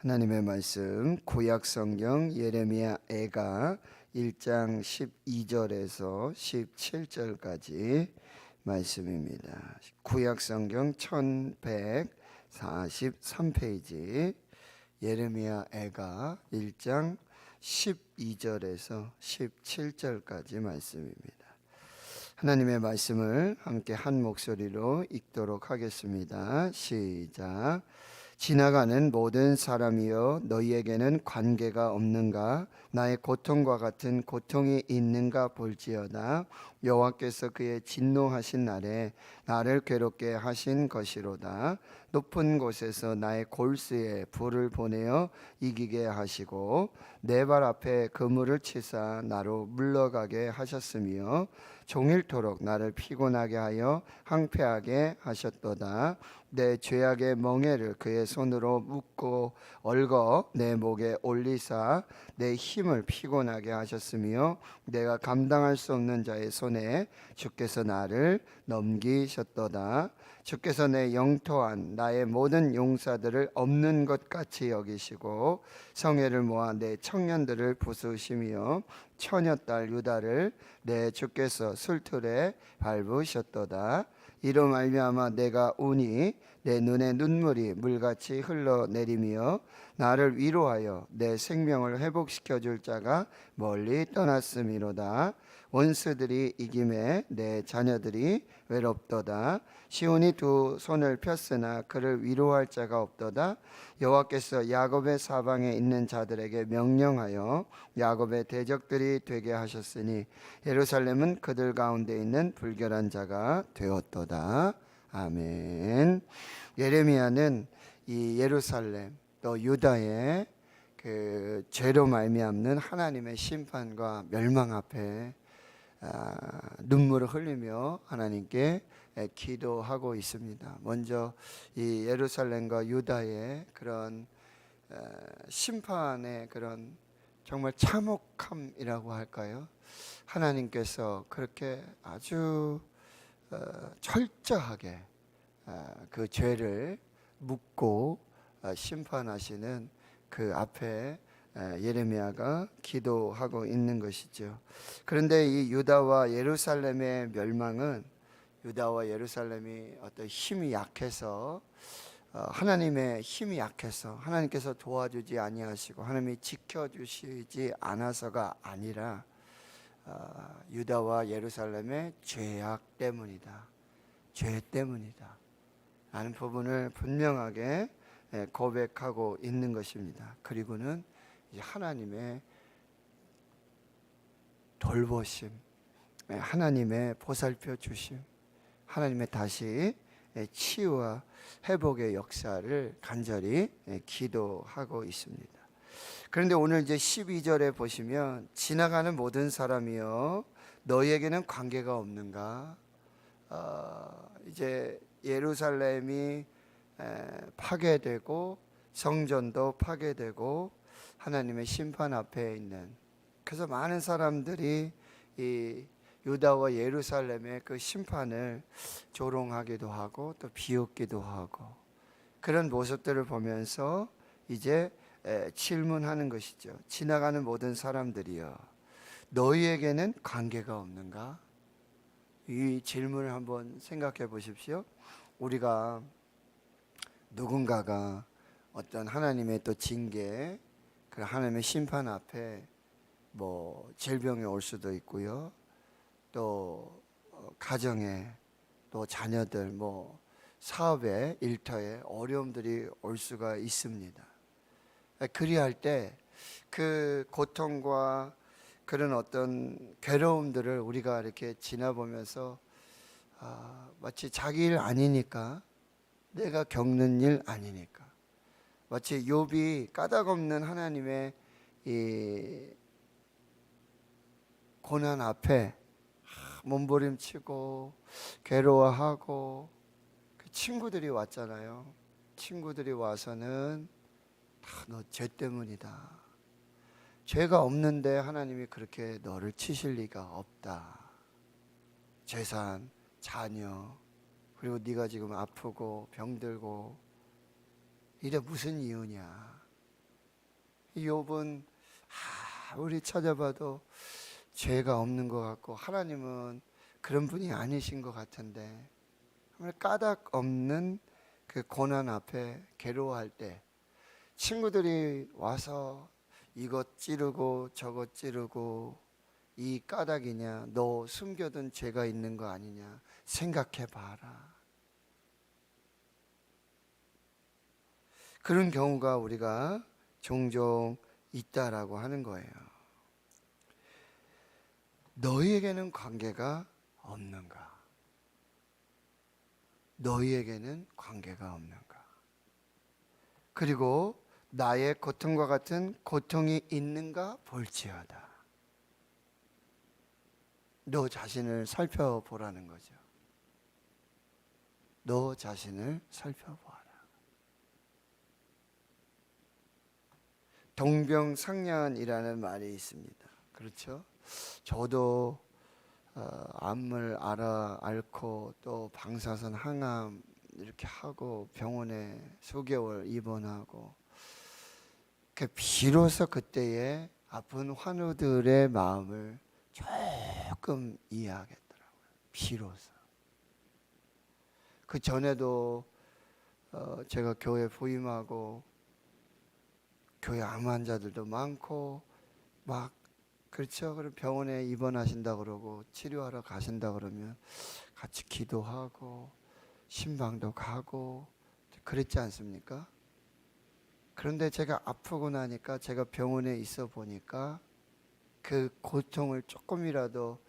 하나님의 말씀 구약 성경 예레미야 애가 1장 12절에서 17절까지 말씀입니다. 구약 성경 1143페이지 예레미야 애가 1장 12절에서 17절까지 말씀입니다. 하나님의 말씀을 함께 한 목소리로 읽도록 하겠습니다. 시작. 지나가는 모든 사람이여 너희에게는 관계가 없는가? 나의 고통과 같은 고통이 있는가 볼지어다. 여호와께서 그의 진노하신 날에 나를 괴롭게 하신 것이로다. 높은 곳에서 나의 골수에 불을 보내어 이기게 하시고 내 발 앞에 그물을 치사 나로 물러가게 하셨으며 종일토록 나를 피곤하게 하여 항폐하게 하셨도다. 내 죄악의 멍에를 그의 손으로 묶고 얽어 내 목에 올리사 내 힘을 피곤하게 하셨으며 내가 감당할 수 없는 자의 손에 주께서 나를 넘기셨도다. 주께서 내 영토한 나의 모든 용사들을 없는 것 같이 여기시고 성회를 모아 내 청년들을 부수시며 처녀딸 유다를 내 주께서 술틀에 밟으셨도다. 이로 말미암아 내가 우니 내 눈에 눈물이 물같이 흘러내리며 나를 위로하여 내 생명을 회복시켜 줄 자가 멀리 떠났음이로다. 원수들이 이김에 내 자녀들이 외롭도다. 시온이 두 손을 폈으나 그를 위로할 자가 없도다. 여호와께서 야곱의 사방에 있는 자들에게 명령하여 야곱의 대적들이 되게 하셨으니 예루살렘은 그들 가운데 있는 불결한 자가 되었도다. 아멘. 예레미야는 이 예루살렘 또 유다의 그 죄로 말미암는 하나님의 심판과 멸망 앞에 눈물을 흘리며 하나님께 기도하고 있습니다. 먼저 이 예루살렘과 유다의 그런 심판의 그런 정말 참혹함이라고 할까요? 하나님께서 그렇게 아주 철저하게 그 죄를 묻고 심판하시는 그 앞에 예레미야가 기도하고 있는 것이죠. 그런데 이 유다와 예루살렘의 멸망은 유다와 예루살렘이 어떤 힘이 약해서 하나님의 힘이 약해서 하나님께서 도와주지 아니하시고 하나님이 지켜주시지 않아서가 아니라 유다와 예루살렘의 죄악 때문이다. 죄 때문이다. 라는 부분을 분명하게 고백하고 있는 것입니다. 그리고는 하나님의 돌보심, 하나님의 보살펴 주심, 하나님의 다시 치유와 회복의 역사를 간절히 기도하고 있습니다. 그런데 오늘 이제 12절에 보시면 지나가는 모든 사람이여 너희에게는 관계가 없는가? 이제 예루살렘이 파괴되고 성전도 파괴되고 하나님의 심판 앞에 있는, 그래서 많은 사람들이 이 유다와 예루살렘의 그 심판을 조롱하기도 하고 또 비웃기도 하고 그런 모습들을 보면서 이제 질문하는 것이죠. 지나가는 모든 사람들이여 너희에게는 관계가 없는가? 이 질문을 한번 생각해 보십시오. 우리가 누군가가 어떤 하나님의 또 징계, 그 하나님의 심판 앞에 뭐 질병이 올 수도 있고요. 또 가정에 또 자녀들 뭐 사업에 일터에 어려움들이 올 수가 있습니다. 그리할 때 그 고통과 그런 어떤 괴로움들을 우리가 이렇게 지나보면서 마치 자기 일 아니니까, 내가 겪는 일 아니니까, 마치 욥이 까닭 없는 하나님의 이 고난 앞에 몸부림치고 괴로워하고 그 친구들이 왔잖아요. 친구들이 와서는 다 너 죄 때문이다. 죄가 없는데 하나님이 그렇게 너를 치실 리가 없다. 재산, 자녀, 그리고 네가 지금 아프고 병들고 이게 무슨 이유냐? 욥은 우리 찾아봐도 죄가 없는 것 같고 하나님은 그런 분이 아니신 것 같은데 정말 까닭 없는 그 고난 앞에 괴로워할 때 친구들이 와서 이것 찌르고 저것 찌르고 이 까닭이냐, 너 숨겨둔 죄가 있는 거 아니냐 생각해 봐라. 그런 경우가 우리가 종종 있다라고 하는 거예요. 너희에게는 관계가 없는가? 너희에게는 관계가 없는가? 그리고 나의 고통과 같은 고통이 있는가 볼지어다. 너 자신을 살펴보라는 거죠. 너 자신을 살펴보아라. 동병상련이라는 말이 있습니다. 그렇죠? 저도 암을 앓고 또 방사선 항암 이렇게 하고 병원에 수개월 입원하고 비로소 그때의 아픈 환우들의 마음을 조금 이해하겠더라고요. 비로소. 그 전에도 제가 교회 부임하고 교회 암 환자들도 많고 막 그렇죠. 그럼 병원에 입원하신다 그러고 치료하러 가신다 그러면 같이 기도하고 신방도 가고 그랬지 않습니까? 그런데 제가 아프고 나니까 제가 병원에 있어 보니까 그 고통을 조금이라도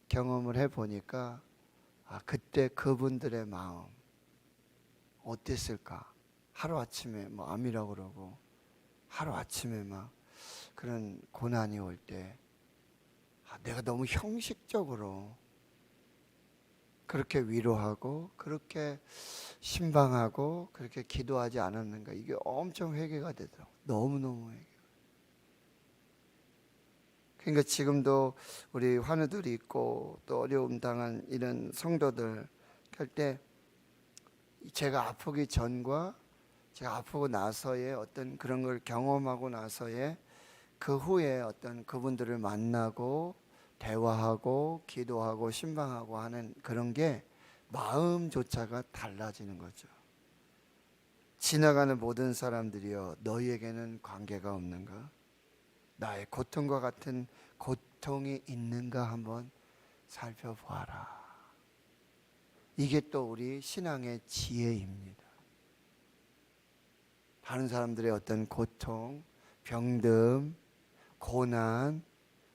경험을 해 보니까 그때 그분들의 마음 어땠을까? 하루아침에 뭐 암이라고 그러고 하루아침에 막 그런 고난이 올 때 내가 너무 형식적으로 그렇게 위로하고 그렇게 신방하고 그렇게 기도하지 않았는가. 이게 엄청 회개가 되더라고요. 너무너무 회개. 그러니까 지금도 우리 환우들이 있고 또 어려움 당한 이런 성도들 할 때 제가 아프기 전과 제가 아프고 나서의 어떤 그런 걸 경험하고 나서의 그 후에 어떤 그분들을 만나고 대화하고 기도하고 신방하고 하는 그런 게 마음조차가 달라지는 거죠. 지나가는 모든 사람들이여 너희에게는 관계가 없는가? 나의 고통과 같은 고통이 있는가 한번 살펴보아라. 이게 또 우리 신앙의 지혜입니다. 다른 사람들의 어떤 고통, 병듦, 고난,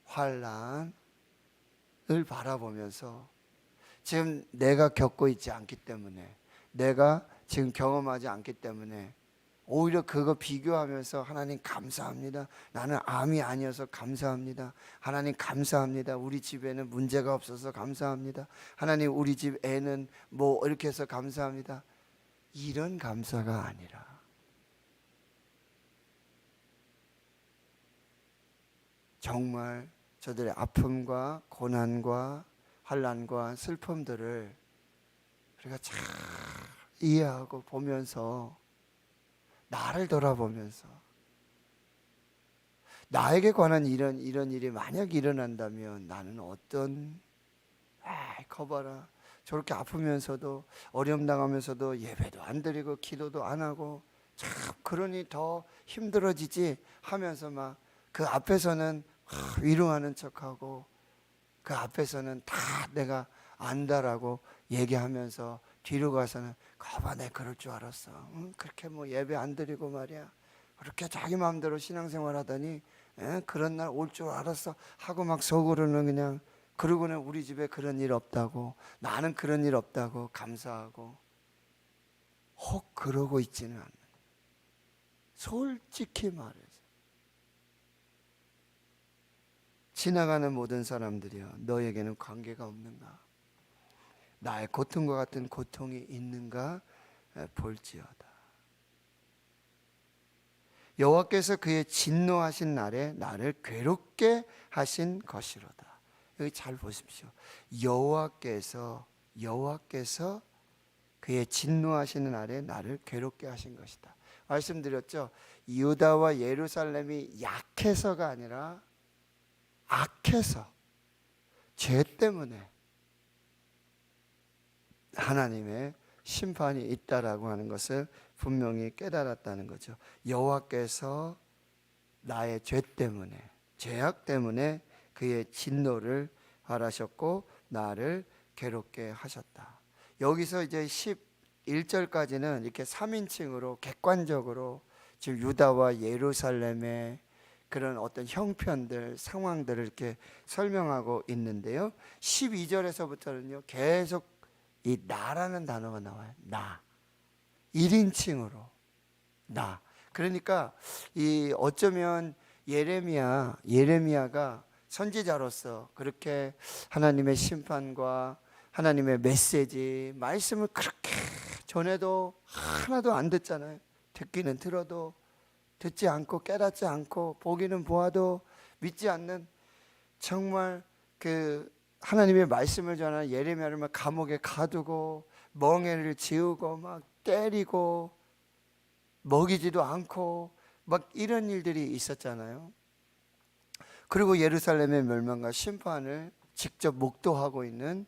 환난을 바라보면서 지금 내가 겪고 있지 않기 때문에 내가 지금 경험하지 않기 때문에 오히려 그거 비교하면서 하나님 감사합니다. 나는 암이 아니어서 감사합니다. 하나님 감사합니다. 우리 집에는 문제가 없어서 감사합니다. 하나님 우리 집 애는 뭐 이렇게 해서 감사합니다. 이런 감사가 아니라 정말 저들의 아픔과 고난과 환난과 슬픔들을 우리가 잘 이해하고 보면서 나를 돌아보면서 나에게 관한 이런 일이 만약 일어난다면 나는 어떤 커봐라 저렇게 아프면서도 어려움 당하면서도 예배도 안 드리고 기도도 안 하고 참 그러니 더 힘들어지지 하면서 막 그 앞에서는 위로하는 척하고 그 앞에서는 다 내가 안다라고 얘기하면서 뒤로 가서는 거봐 내 그럴 줄 알았어. 그렇게 뭐 예배 안 드리고 말이야. 그렇게 자기 마음대로 신앙생활 하더니 그런 날 올 줄 알았어 하고 막 속으로는 그냥 그러고는 우리 집에 그런 일 없다고 나는 그런 일 없다고 감사하고 혹 그러고 있지는 않는 솔직히 말해서 지나가는 모든 사람들이여 너에게는 관계가 없는가? 나의 고통과 같은 고통이 있는가 볼지어다. 여호와께서 그의 진노하신 날에 나를 괴롭게 하신 것이로다. 여기 잘 보십시오. 여호와께서 그의 진노하시는 날에 나를 괴롭게 하신 것이다. 말씀드렸죠. 유다와 예루살렘이 약해서가 아니라 악해서, 죄 때문에 하나님의 심판이 있다라고 하는 것을 분명히 깨달았다는 거죠. 여호와께서 나의 죄 때문에, 죄악 때문에 그의 진노를 발하셨고 나를 괴롭게 하셨다. 여기서 이제 11절까지는 이렇게 3인칭으로 객관적으로 지금 유다와 예루살렘의 그런 어떤 형편들, 상황들을 이렇게 설명하고 있는데요. 12절에서부터는요, 계속 이 나라는 단어가 나와요. 나. 1인칭으로 나. 그러니까 이 어쩌면 예레미야가 선지자로서 그렇게 하나님의 심판과 하나님의 메시지, 말씀을 그렇게 전해도 하나도 안 듣잖아요. 듣기는 들어도 듣지 않고 깨닫지 않고 보기는 보아도 믿지 않는, 정말 그 하나님의 말씀을 전하는 예레미야를 막 감옥에 가두고 멍에를 지우고 막 때리고 먹이지도 않고 막 이런 일들이 있었잖아요. 그리고 예루살렘의 멸망과 심판을 직접 목도하고 있는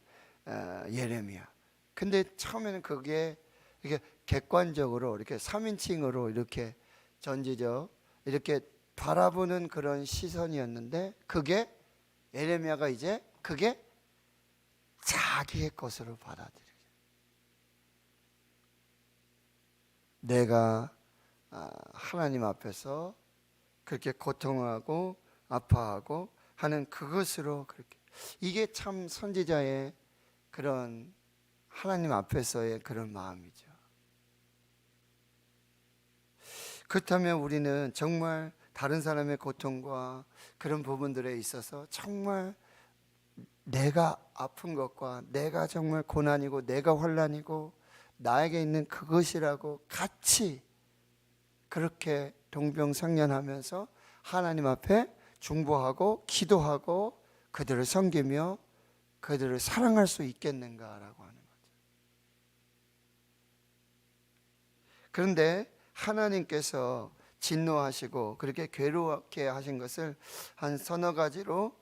예레미야. 근데 처음에는 그게 이렇게 객관적으로 이렇게 3인칭으로 이렇게 전지적 이렇게 바라보는 그런 시선이었는데, 그게 예레미야가 이제 그게 자기의 것으로 받아들여요. 내가 하나님 앞에서 그렇게 고통하고 아파하고 하는 그것으로 그렇게, 이게 참 선지자의 그런 하나님 앞에서의 그런 마음이죠. 그렇다면 우리는 정말 다른 사람의 고통과 그런 부분들에 있어서 정말 내가 아픈 것과 내가 정말 고난이고 내가 환난이고 나에게 있는 그것이라고 같이 그렇게 동병상련하면서 하나님 앞에 중보하고 기도하고 그들을 섬기며 그들을 사랑할 수 있겠는가라고 하는 거죠. 그런데 하나님께서 진노하시고 그렇게 괴롭게 하신 것을 한 서너 가지로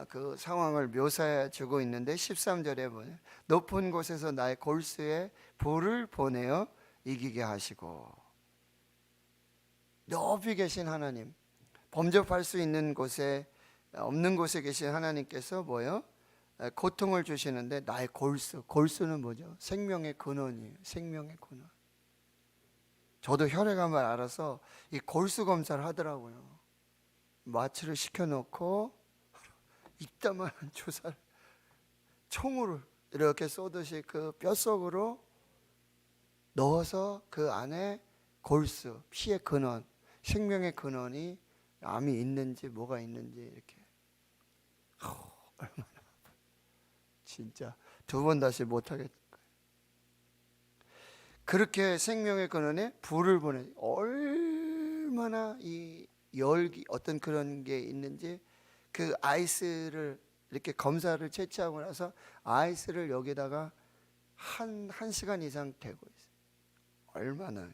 그 상황을 묘사해 주고 있는데, 13절에 보면 높은 곳에서 나의 골수에 불을 보내어 이기게 하시고, 높이 계신 하나님, 범접할 수 있는 곳에 없는 곳에 계신 하나님께서 뭐요? 고통을 주시는데 나의 골수는 뭐죠? 생명의 근원이에요. 생명의 근원. 저도 혈액암을 알아서 이 골수 검사를 하더라고요. 마취를 시켜놓고 이따만한 주사를 총으로 이렇게 쏘듯이 그 뼛속으로 넣어서 그 안에 골수, 피의 근원, 생명의 근원이 암이 있는지 뭐가 있는지 이렇게 얼마나 진짜 두 번 다시 못하겠다. 그렇게 생명의 근원에 불을 보내, 얼마나 이 열기 어떤 그런 게 있는지 그 아이스를 이렇게 검사를 채취하고 나서 아이스를 여기다가 한 시간 이상 대고 있어요. 얼마나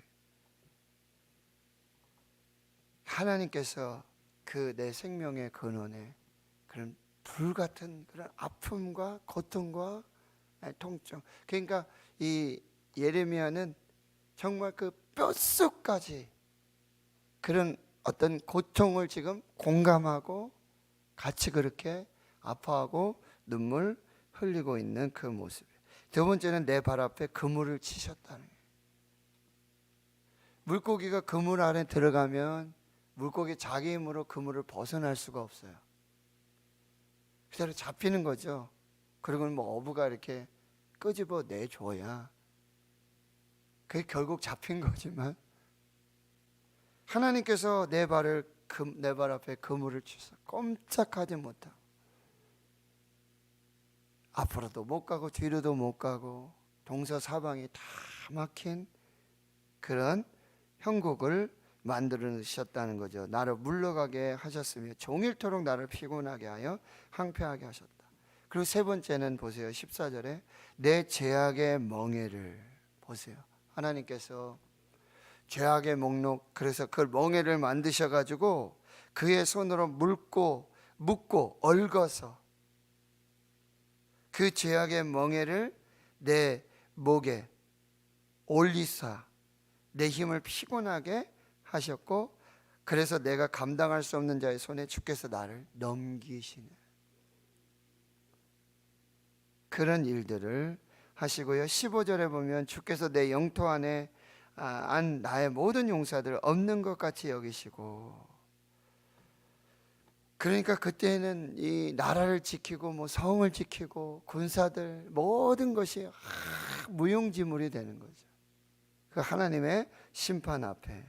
하나님께서 그 내 생명의 근원에 그런 불같은 그런 아픔과 고통과 통증, 그러니까 이 예레미야는 정말 그 뼛속까지 그런 어떤 고통을 지금 공감하고 같이 그렇게 아파하고 눈물 흘리고 있는 그 모습. 두 번째는 내 발 앞에 그물을 치셨다는 거예요. 물고기가 그물 안에 들어가면 물고기 자기 힘으로 그물을 벗어날 수가 없어요. 그대로 잡히는 거죠. 그리고는 뭐 어부가 이렇게 끄집어 내줘야 그게 결국 잡힌 거지만, 하나님께서 내 발 앞에 그물을 치셔 꼼짝하지 못하고 앞으로도 못 가고 뒤로도 못 가고 동서사방이 다 막힌 그런 형국을 만들으셨다는 거죠. 나를 물러가게 하셨으며 종일토록 나를 피곤하게 하여 항폐하게 하셨다. 그리고 세 번째는 보세요. 14절에 내 죄악의 멍에를 보세요. 하나님께서 죄악의 목록, 그래서 그 멍에를 만드셔가지고 그의 손으로 묶고 얽어서 그 죄악의 멍에를 내 목에 올리사 내 힘을 피곤하게 하셨고, 그래서 내가 감당할 수 없는 자의 손에 주께서 나를 넘기시는 그런 일들을 하시고요. 15절에 보면 주께서 내 영토 안에 안 나의 모든 용사들 없는 것 같이 여기시고, 그러니까 그때는 이 나라를 지키고 뭐 성을 지키고 군사들 모든 것이 무용지물이 되는 거죠. 그 하나님의 심판 앞에,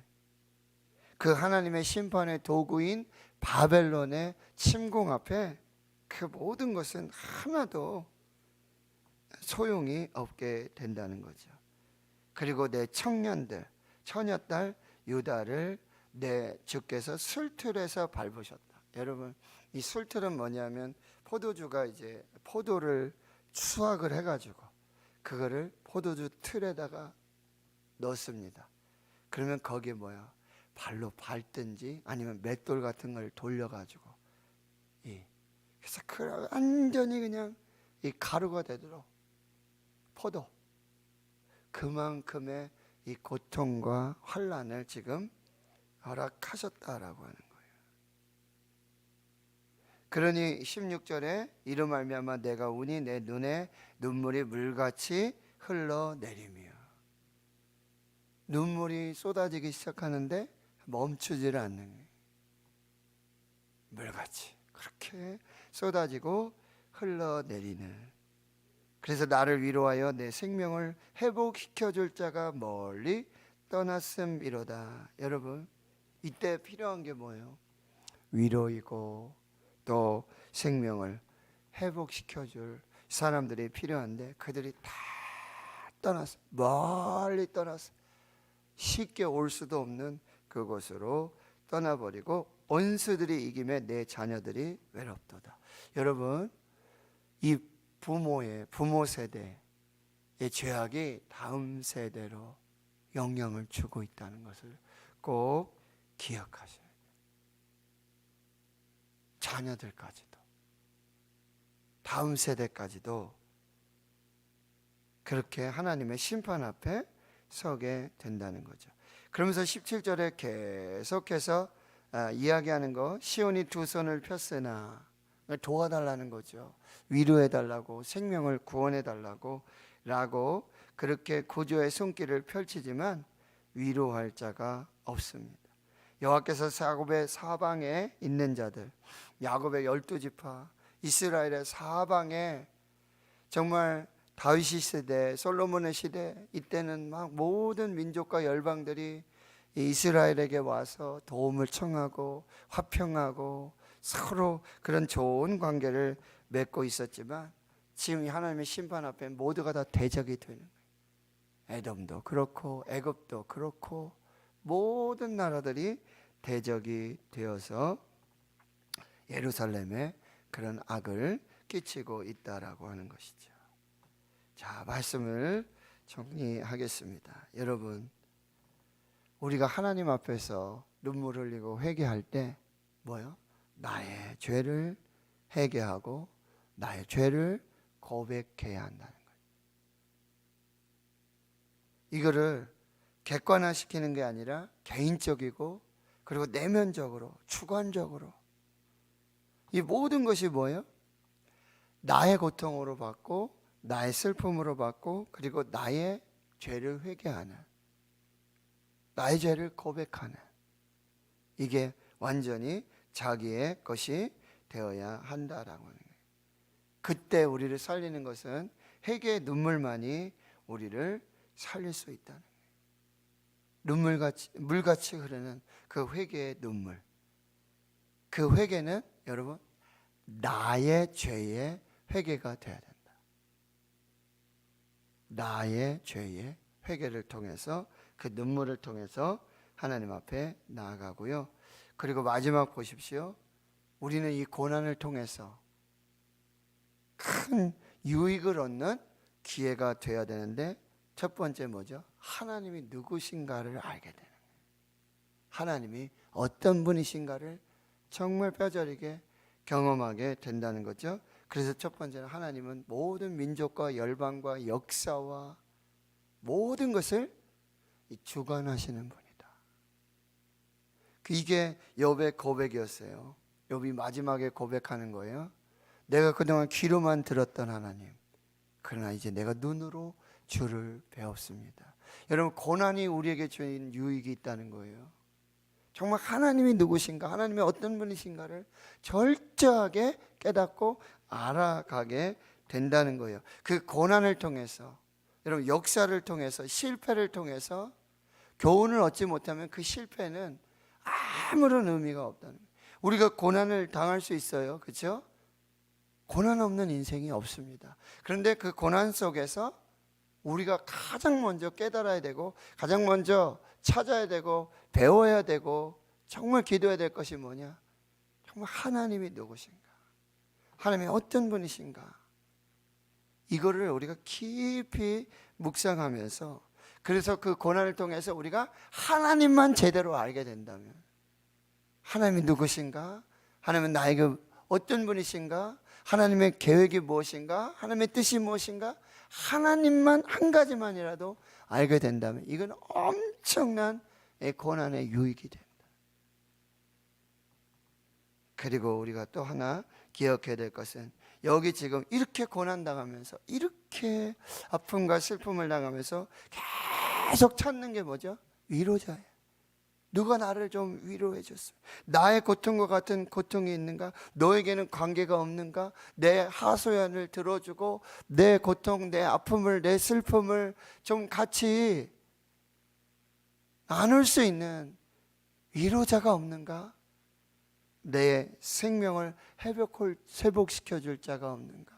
그 하나님의 심판의 도구인 바벨론의 침공 앞에 그 모든 것은 하나도 소용이 없게 된다는 거죠. 그리고 내 청년들, 처녀딸 유다를 내 주께서 술틀에서 밟으셨다. 여러분, 이 술틀은 뭐냐면 포도주가 이제 포도를 수확을 해가지고 그거를 포도주 틀에다가 넣습니다. 그러면 거기에 뭐야? 발로 밟든지 아니면 맷돌 같은 걸 돌려가지고, 그래서 완전히 그냥 이 가루가 되도록 포도, 그만큼의 이 고통과 환난을 지금 허락하셨다라고 하는 거예요. 그러니 16절에 이로 말미암아 내가 우니 내 눈에 눈물이 물같이 흘러내리며, 눈물이 쏟아지기 시작하는데 멈추지를 않는 거예요. 물같이 그렇게 쏟아지고 흘러내리는. 그래서 나를 위로하여 내 생명을 회복시켜 줄 자가 멀리 떠났음이로다. 여러분, 이때 필요한 게 뭐예요? 위로이고 또 생명을 회복시켜 줄 사람들이 필요한데 그들이 다 떠났어. 멀리 떠났어. 쉽게 올 수도 없는 그곳으로 떠나버리고 원수들이 이김에 내 자녀들이 외롭도다. 여러분, 이 부모 세대의 죄악이 다음 세대로 영향을 주고 있다는 것을 꼭 기억하셔야 돼요. 자녀들까지도, 다음 세대까지도 그렇게 하나님의 심판 앞에 서게 된다는 거죠. 그러면서 17절에 계속해서 이야기하는 거, 시온이 두 손을 폈으나, 도와달라는 거죠. 위로해달라고, 생명을 구원해달라고 라고 그렇게 구조의 손길을 펼치지만 위로할 자가 없습니다. 여호와께서 야곱의 사방에 있는 자들, 야곱의 12지파, 이스라엘의 사방에, 정말 다윗 시대, 솔로몬의 시대, 이때는 막 모든 민족과 열방들이 이스라엘에게 와서 도움을 청하고 화평하고 서로 그런 좋은 관계를 맺고 있었지만, 지금 하나님의 심판 앞에 모두가 다 대적이 되는 거예요. 에돔도 그렇고 애굽도 그렇고 모든 나라들이 대적이 되어서 예루살렘에 그런 악을 끼치고 있다라고 하는 것이죠. 자, 말씀을 정리하겠습니다. 여러분, 우리가 하나님 앞에서 눈물 흘리고 회개할 때 뭐요? 나의 죄를 회개하고 나의 죄를 고백해야 한다는 거예요. 이거를 객관화시키는 게 아니라 개인적이고 그리고 내면적으로, 주관적으로, 이 모든 것이 뭐예요? 나의 고통으로 받고 나의 슬픔으로 받고 그리고 나의 죄를 회개하는, 나의 죄를 고백하는, 이게 완전히 자기의 것이 되어야 한다라고 하는 거예요. 그때 우리를 살리는 것은 회개의 눈물만이 우리를 살릴 수 있다는 거예요. 물같이 흐르는 그 회개의 눈물, 그 회개는 여러분 나의 죄의 회개가 되어야 된다. 나의 죄의 회개를 통해서, 그 눈물을 통해서 하나님 앞에 나아가고요. 그리고 마지막 보십시오. 우리는 이 고난을 통해서 큰 유익을 얻는 기회가 되어야 되는데, 첫 번째 뭐죠? 하나님이 누구신가를 알게 되는 거예요. 하나님이 어떤 분이신가를 정말 뼈저리게 경험하게 된다는 거죠. 그래서 첫 번째는 하나님은 모든 민족과 열방과 역사와 모든 것을 주관하시는 분이다. 이게 욥의 고백이었어요. 욥이 마지막에 고백하는 거예요. 내가 그동안 귀로만 들었던 하나님, 그러나 이제 내가 눈으로 주를 배웠습니다. 여러분, 고난이 우리에게 주는 유익이 있다는 거예요. 정말 하나님이 누구신가, 하나님이 어떤 분이신가를 철저하게 깨닫고 알아가게 된다는 거예요. 그 고난을 통해서, 여러분, 역사를 통해서, 실패를 통해서 교훈을 얻지 못하면 그 실패는 아무런 의미가 없다는 거예요. 우리가 고난을 당할 수 있어요, 그렇죠? 고난 없는 인생이 없습니다. 그런데 그 고난 속에서 우리가 가장 먼저 깨달아야 되고, 가장 먼저 찾아야 되고, 배워야 되고, 정말 기도해야 될 것이 뭐냐? 정말 하나님이 누구신가? 하나님이 어떤 분이신가? 이거를 우리가 깊이 묵상하면서, 그래서 그 고난을 통해서 우리가 하나님만 제대로 알게 된다면, 하나님이 누구신가? 하나님은 나에게 어떤 분이신가? 하나님의 계획이 무엇인가? 하나님의 뜻이 무엇인가? 하나님만 한 가지만이라도 알게 된다면 이건 엄청난 고난의 유익이 된다. 그리고 우리가 또 하나 기억해야 될 것은, 여기 지금 이렇게 고난당하면서, 이렇게 아픔과 슬픔을 당하면서 계속 찾는 게 뭐죠? 위로자예요. 누가 나를 좀 위로해 줬어? 나의 고통과 같은 고통이 있는가? 너에게는 관계가 없는가? 내 하소연을 들어주고 내 고통, 내 아픔을, 내 슬픔을 좀 같이 나눌 수 있는 위로자가 없는가? 내 생명을 회복시켜 줄 자가 없는가?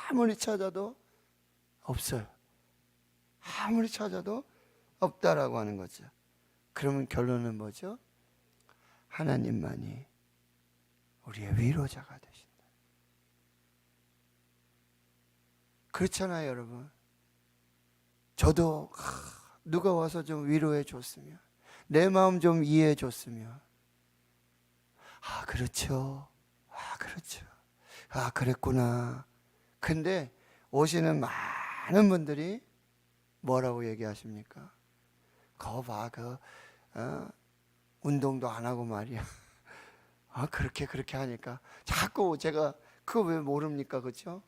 아무리 찾아도 없어요. 아무리 찾아도 없다라고 하는 거죠. 그러면 결론은 뭐죠? 하나님만이 우리의 위로자가 되신다. 그렇잖아요, 여러분. 저도 누가 와서 좀 위로해 줬으면, 내 마음 좀 이해해 줬으면, 그렇죠. 그렇죠. 그랬구나. 근데 오시는 많은 분들이 뭐라고 얘기하십니까? 거 봐, 운동도 안 하고 말이야. 그렇게 하니까 자꾸 제가 그거 왜 모릅니까, 그렇죠?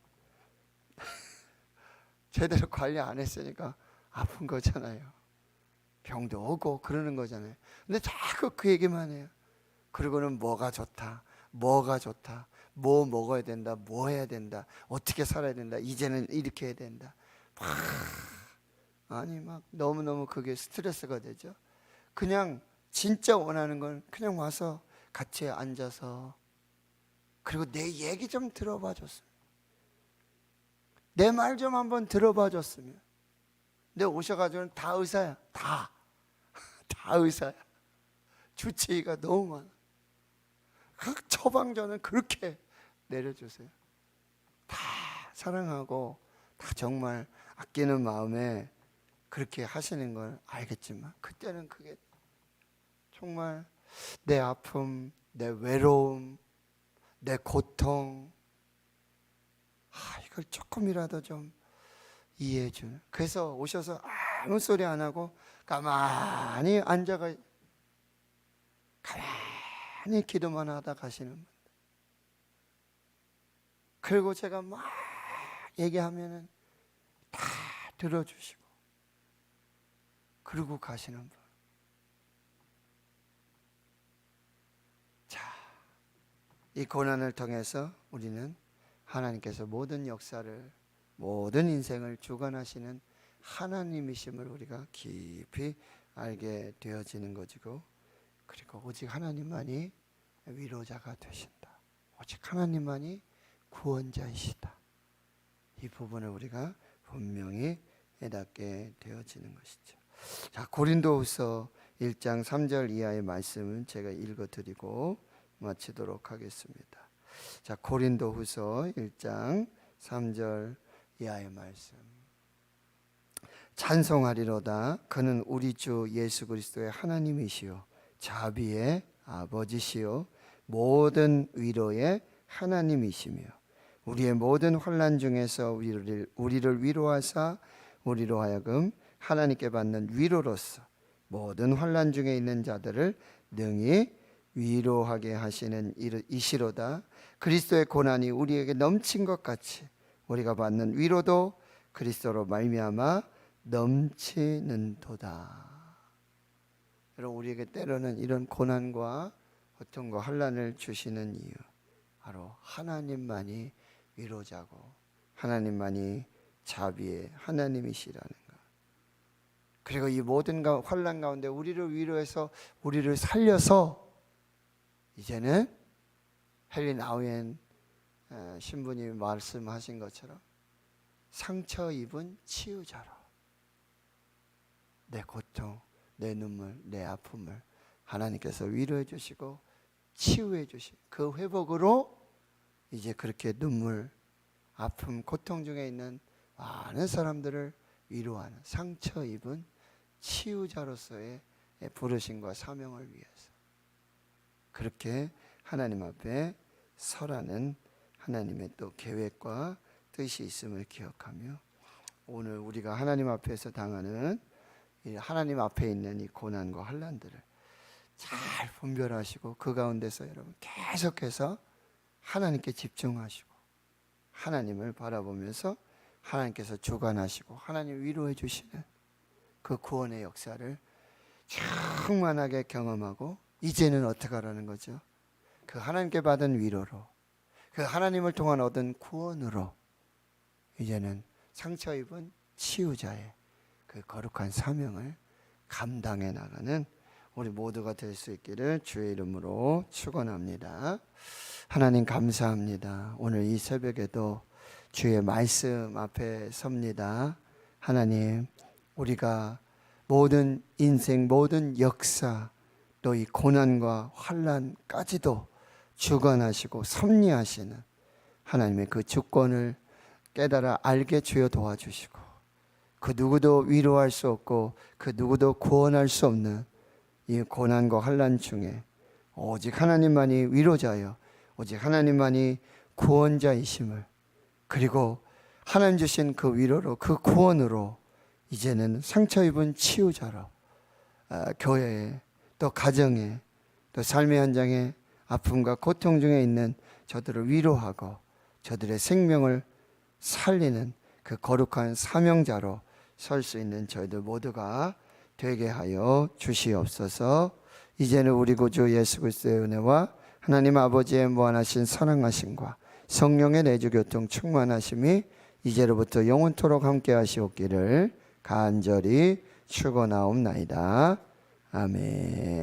제대로 관리 안 했으니까 아픈 거잖아요. 병도 오고 그러는 거잖아요. 근데 자꾸 그 얘기만 해요. 그리고는 뭐가 좋다, 뭐가 좋다, 뭐 먹어야 된다, 뭐 해야 된다, 어떻게 살아야 된다, 이제는 이렇게 해야 된다. 막 너무너무 그게 스트레스가 되죠. 그냥 진짜 원하는 건 그냥 와서 같이 앉아서, 그리고 내 얘기 좀 들어봐 줬으면, 내 말 좀 한번 들어봐 줬으면. 근데 오셔가지고는 다 의사야. 다 의사야. 주치의가 너무 많아. 그 처방전은 그렇게 내려주세요. 다 사랑하고 다 정말 아끼는 마음에 그렇게 하시는 걸 알겠지만, 그때는 그게 정말 내 아픔, 내 외로움, 내 고통, 이걸 조금이라도 좀 이해해 주는. 그래서 오셔서 아무 소리 안 하고 가만히 앉아가, 가만히 기도만 하다 가시는 분. 그리고 제가 막 얘기하면은 다 들어주시고 그러고 가시는 분. 자, 이 고난을 통해서 우리는 하나님께서 모든 역사를, 모든 인생을 주관하시는 하나님이심을 우리가 깊이 알게 되어지는 것이고, 그리고 오직 하나님만이 위로자가 되신다. 오직 하나님만이 구원자이시다. 이 부분을 우리가 분명히 깨닫게 되어지는 것이죠. 자, 고린도후서 1장 3절 이하의 말씀은 제가 읽어드리고 마치도록 하겠습니다. 자, 고린도후서 1장 3절 이하의 말씀. 찬송하리로다. 그는 우리 주 예수 그리스도의 하나님이시요 자비의 아버지시요 모든 위로의 하나님이시며 우리의 모든 환난 중에서 우리를 위로하사 우리로 하여금 하나님께 받는 위로로서 모든 환난 중에 있는 자들을 능히 위로하게 하시는 이시로다. 그리스도의 고난이 우리에게 넘친 것 같이 우리가 받는 위로도 그리스도로 말미암아 넘치는도다. 여러분, 우리에게 때로는 이런 고난과 고통과 환난을 주시는 이유, 바로 하나님만이 위로자고 하나님만이 자비의 하나님이시라는 것. 그리고 이 모든 환난 가운데 우리를 위로해서 우리를 살려서 이제는 헨리 나우엔 신부님이 말씀하신 것처럼 상처 입은 치유자로 내 고통, 내 눈물, 내 아픔을 하나님께서 위로해 주시고 치유해 주신 그 회복으로 이제 그렇게 눈물, 아픔, 고통 중에 있는 많은 사람들을 위로하는 상처 입은 치유자로서의 부르심과 사명을 위해서 그렇게 하나님 앞에 서라는 하나님의 또 계획과 뜻이 있음을 기억하며 오늘 우리가 하나님 앞에서 당하는 하나님 앞에 있는 이 고난과 환난들을 잘 분별하시고 그 가운데서 여러분 계속해서 하나님께 집중하시고 하나님을 바라보면서 하나님께서 주관하시고 하나님 위로해 주시는 그 구원의 역사를 충만하게 경험하고 이제는 어떻게 하라는 거죠? 그 하나님께 받은 위로로 그 하나님을 통한 얻은 구원으로 이제는 상처 입은 치유자의 그 거룩한 사명을 감당해 나가는 우리 모두가 될 수 있기를 주의 이름으로 축원합니다. 하나님 감사합니다. 오늘 이 새벽에도 주의 말씀 앞에 섭니다. 하나님, 우리가 모든 인생, 모든 역사, 또 이 고난과 환난까지도 주관하시고 섭리하시는 하나님의 그 주권을 깨달아 알게 주여 도와주시고 그 누구도 위로할 수 없고 그 누구도 구원할 수 없는 이 고난과 환난 중에 오직 하나님만이 위로자여 오직 하나님만이 구원자이심을 그리고 하나님 주신 그 위로로 그 구원으로 이제는 상처 입은 치유자로 교회에 또 가정에 또 삶의 현장에 아픔과 고통 중에 있는 저들을 위로하고 저들의 생명을 살리는 그 거룩한 사명자로 설 수 있는 저희들 모두가 되게 하여 주시옵소서. 이제는 우리 구주 예수 그리스도의 은혜와 하나님 아버지의 무한하신 사랑하심과 성령의 내주교통 충만하심이 이제로부터 영원토록 함께 하시옵기를 간절히 축원하옵나이다. 아멘.